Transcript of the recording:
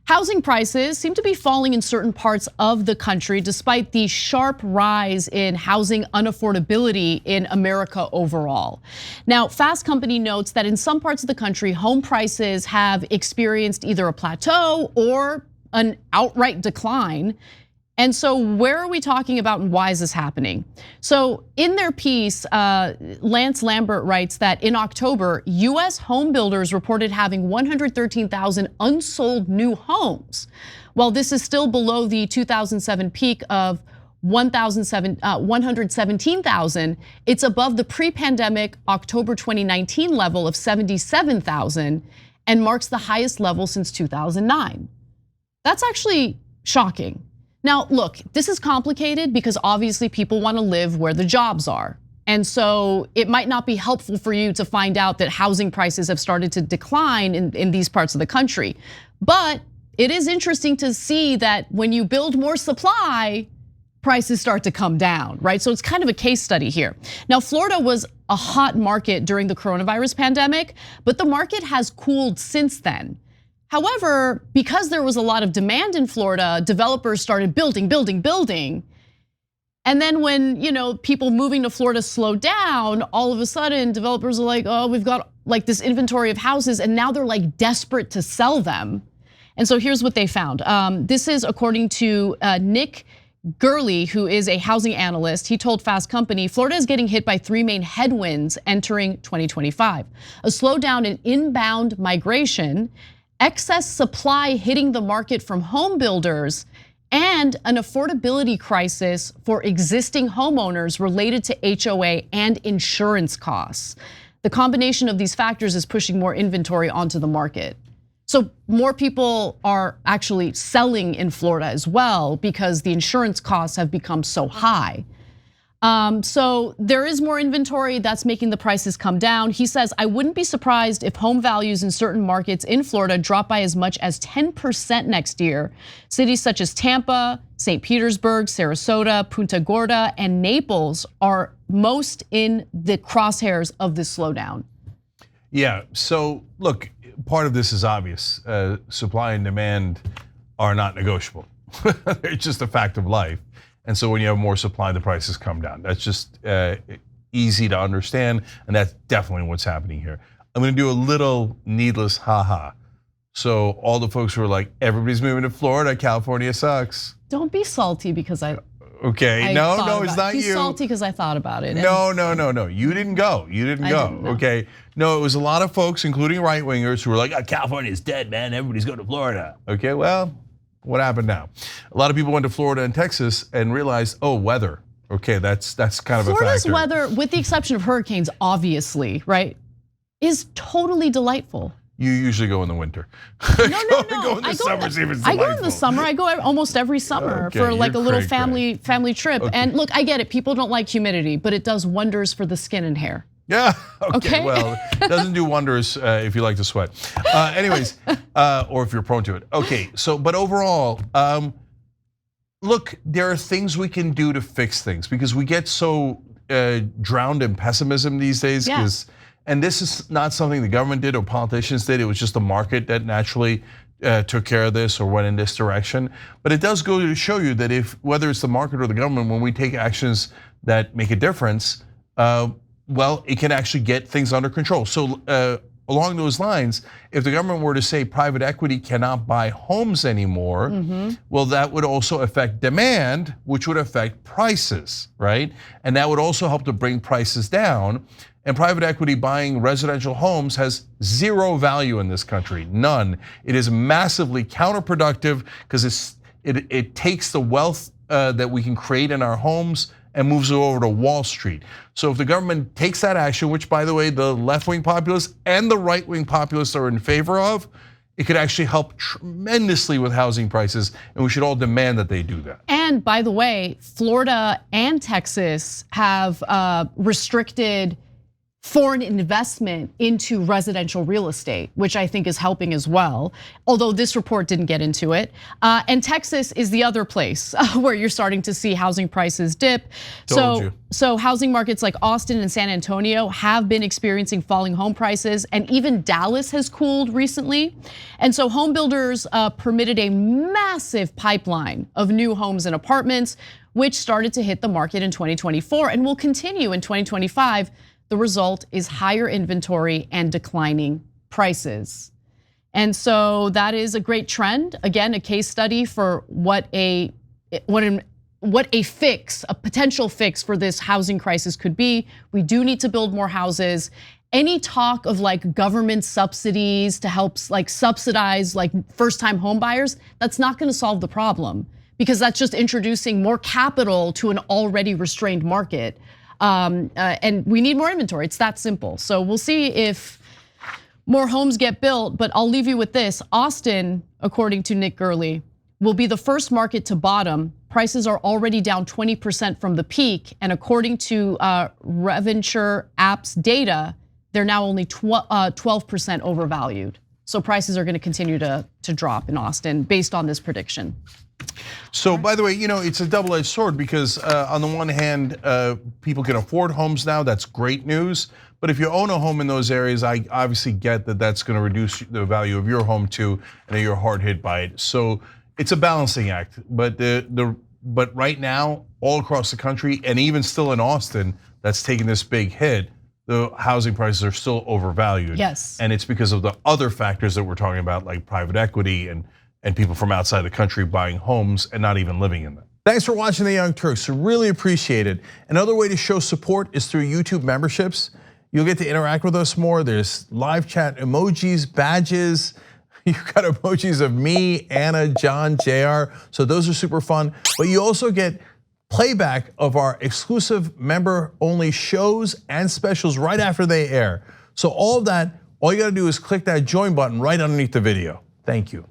Housing prices seem to be falling in certain parts of the country despite the sharp rise in housing unaffordability in America overall. Now, Fast Company notes that in some parts of the country, home prices have experienced either a plateau or an outright decline. And so where are we talking about and why is this happening? So in their piece, Lance Lambert writes that in October, US home builders reported having 113,000 unsold new homes. While this is still below the 2007 peak of 117,000, it's above the pre-pandemic October 2019 level of 77,000 and marks the highest level since 2009. That's actually shocking. Now, look, this is complicated because obviously people want to live where the jobs are. And so it might not be helpful for you to find out that housing prices have started to decline in these parts of the country. But it is interesting to see that when you build more supply, prices start to come down, right? So it's kind of a case study here. Now, Florida was a hot market during the coronavirus pandemic, but the market has cooled since then. However, because there was a lot of demand in Florida, developers started building. And then when people moving to Florida slowed down, all of a sudden developers are like, oh, we've got like this inventory of houses, and now they're like desperate to sell them. And so here's what they found. This is according to Nick Gurley, who is a housing analyst. He told Fast Company, Florida is getting hit by three main headwinds entering 2025. A slowdown in inbound migration, excess supply hitting the market from home builders, and an affordability crisis for existing homeowners related to HOA and insurance costs. The combination of these factors is pushing more inventory onto the market. So more people are actually selling in Florida as well because the insurance costs have become so high. So there is more inventory that's making the prices come down. He says, I wouldn't be surprised if home values in certain markets in Florida drop by as much as 10% next year. Cities such as Tampa, St. Petersburg, Sarasota, Punta Gorda, and Naples are most in the crosshairs of this slowdown. Yeah, so look, part of this is obvious. Supply and demand are not negotiable. It's just a fact of life. And so when you have more supply, the prices come down. That's just easy to understand, and that's definitely what's happening here. I'm gonna do a little needless haha. So all the folks who are like, everybody's moving to Florida, California sucks. Don't be salty because Okay, no, it's not you. He's salty because I thought about it. No, you didn't go. Okay, no, it was a lot of folks, including right wingers, who were like, California's dead, man. Everybody's going to Florida. Okay, well, what happened now? A lot of people went to Florida and Texas and realized, oh, weather. Okay, that's kind of a factor. Florida's weather, with the exception of hurricanes, obviously, right, is totally delightful. You usually go in the winter. No. Go in the summer, see if it's delightful. I go in the summer. I go almost every summer for like a little family trip. Okay. And look, I get it. People don't like humidity, but it does wonders for the skin and hair. Yeah. Okay. Well, it doesn't do wonders if you like to sweat. Anyways, or if you're prone to it. Okay. So, but overall, look, there are things we can do to fix things because we get so drowned in pessimism these days. Yeah. And this is not something the government did or politicians did. It was just the market that naturally took care of this or went in this direction. But it does go to show you that whether it's the market or the government, when we take actions that make a difference, well, it can actually get things under control. So along those lines, if the government were to say private equity cannot buy homes anymore, well, that would also affect demand, which would affect prices, right? And that would also help to bring prices down. And private equity buying residential homes has zero value in this country, none. It is massively counterproductive because it takes the wealth that we can create in our homes and moves it over to Wall Street. So if the government takes that action, which by the way, the left-wing populists and the right-wing populists are in favor of, it could actually help tremendously with housing prices, and we should all demand that they do that. And by the way, Florida and Texas have restricted foreign investment into residential real estate, which I think is helping as well, although this report didn't get into it. And Texas is the other place where you're starting to see housing prices dip. So housing markets like Austin and San Antonio have been experiencing falling home prices, and even Dallas has cooled recently. And so home builders permitted a massive pipeline of new homes and apartments, which started to hit the market in 2024 and will continue in 2025. The result is higher inventory and declining prices. And so that is a great trend. Again, a case study for what a fix, a potential fix for this housing crisis could be. We do need to build more houses. Any talk of like government subsidies to help like subsidize like first-time home buyers, that's not gonna solve the problem, because that's just introducing more capital to an already restrained market. And we need more inventory, it's that simple. So we'll see if more homes get built, but I'll leave you with this. Austin, according to Nick Gurley, will be the first market to bottom. Prices are already down 20% from the peak, and according to Reventure App's data, they're now only 12% overvalued. So prices are gonna continue to drop in Austin based on this prediction. So by the way, it's a double-edged sword, because on the one hand, people can afford homes now, that's great news. But if you own a home in those areas, I obviously get that that's gonna reduce the value of your home too, and you're hard hit by it. So it's a balancing act, but but right now, all across the country, and even still in Austin, that's taking this big hit, the housing prices are still overvalued. Yes. And it's because of the other factors that we're talking about, like private equity and people from outside the country buying homes and not even living in them. Thanks for watching The Young Turks, really appreciate it. Another way to show support is through YouTube memberships. You'll get to interact with us more. There's live chat emojis, badges. You've got emojis of me, Anna, John, JR, so those are super fun. But you also get playback of our exclusive member-only shows and specials right after they air. So all of that, all you gotta do is click that join button right underneath the video. Thank you.